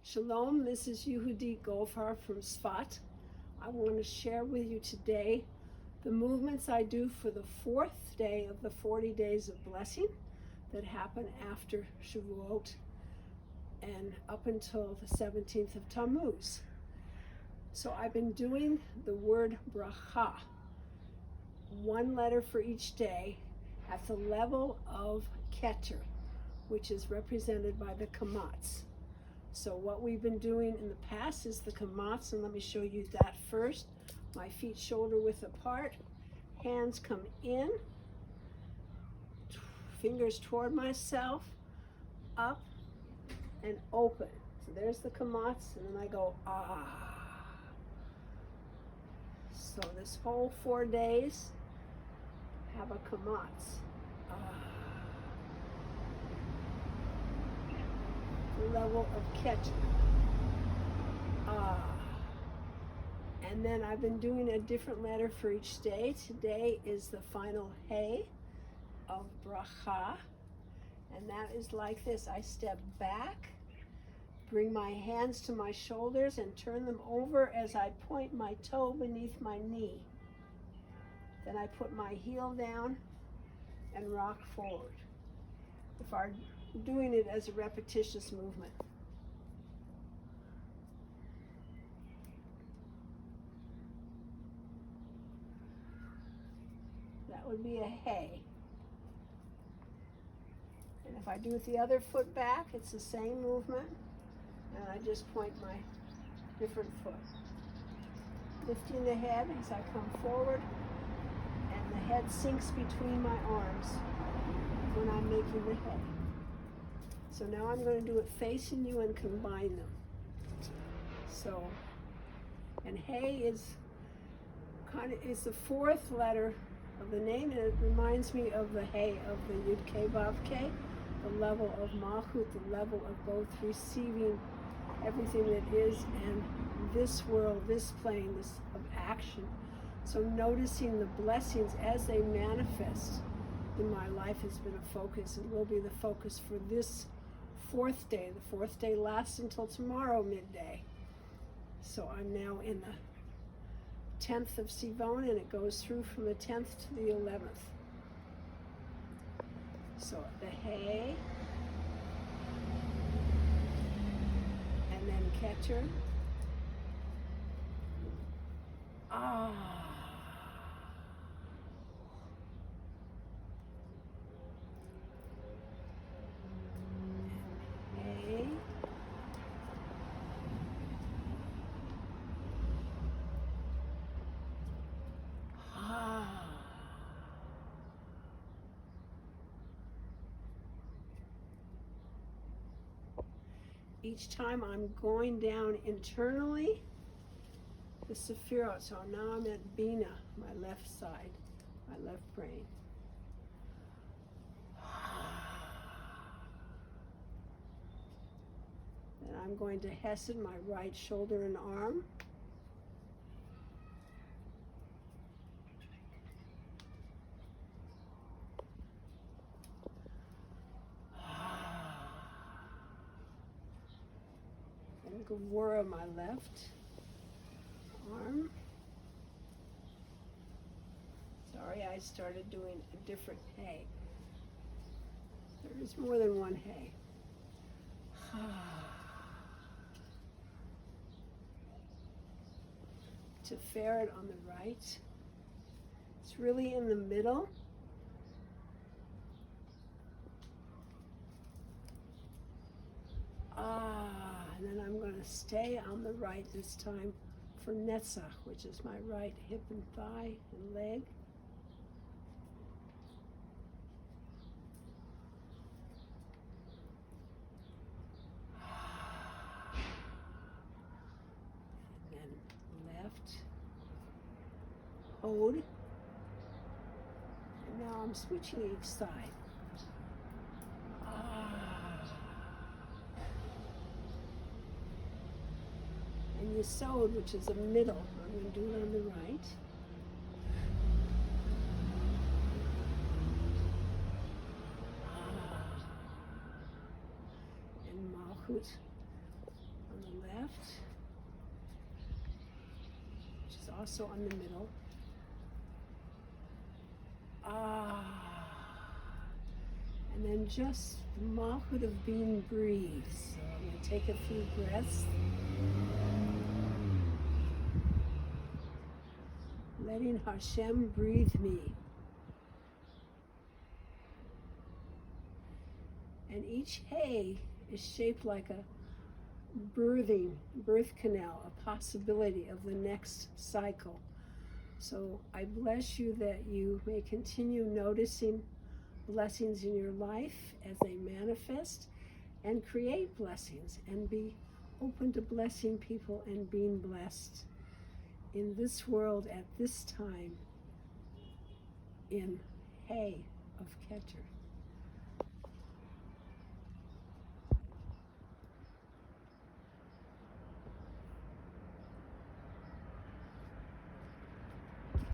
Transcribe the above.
Shalom, this is Yehudit from Sfat. I want to share with you today the movements I do for the fourth day of the 40 days of blessing that happen after Shavuot and up until the 17th of Tammuz. So I've been doing the word bracha, one letter for each day at the level of Keter, which is represented by the Kamatz. So what we've been doing in the past is the Kamatz, and let me show you that first. My feet shoulder width apart, hands come in, fingers toward myself, up and open. So there's the Kamatz, and then I go ah. So this whole 4 days have a Kamatz. Level of Keter. And then I've been doing a different letter for each day. Today is the final Hey of bracha, and that is like this. I step back, bring my hands to my shoulders and turn them over as I point my toe beneath my knee. Then I put my heel down and rock forward. If our doing it as a repetitious movement. That would be a hey. And if I do it the other foot back, it's the same movement, and I just point my different foot. Lifting the head as I come forward, and the head sinks between my arms when I'm making the hey. So now I'm going to do it facing you and combine them. So, and Hey is the fourth letter of the name, and it reminds me of the Hey of the Yud K Vav K, the level of Malchut, the level of both receiving everything that is and this world, this plane, this of action. So noticing the blessings as they manifest in my life has been a focus and will be the focus for this fourth day. The fourth day lasts until tomorrow midday. So I'm now in the 10th of Sivan, and it goes through from the 10th to the 11th. So the Hey, and then Keter. Each time I'm going down internally, the sefirot. So now I'm at Bina, my left side, my left brain. Then I'm going to Hesed, my right shoulder and arm. Gevura, my left arm. Sorry, I started doing a different Hey. There is more than one Hey. Sefirot on the right. It's really in the middle. And then I'm going to stay on the right this time for Netzach, which is my right hip and thigh and leg. And then left, Hod. And now I'm switching each side. And Yesod, which is the middle. I'm going to do it on the right. And Malchut on left, which is also on the middle. And then just the Malchut of being breathes. So I'm going to take a few breaths. Letting Hashem breathe me. And each hay is shaped like a birth canal, a possibility of the next cycle. So I bless you that you may continue noticing blessings in your life as they manifest, and create blessings and be open to blessing people and being blessed in this world at this time in Hay of Keter.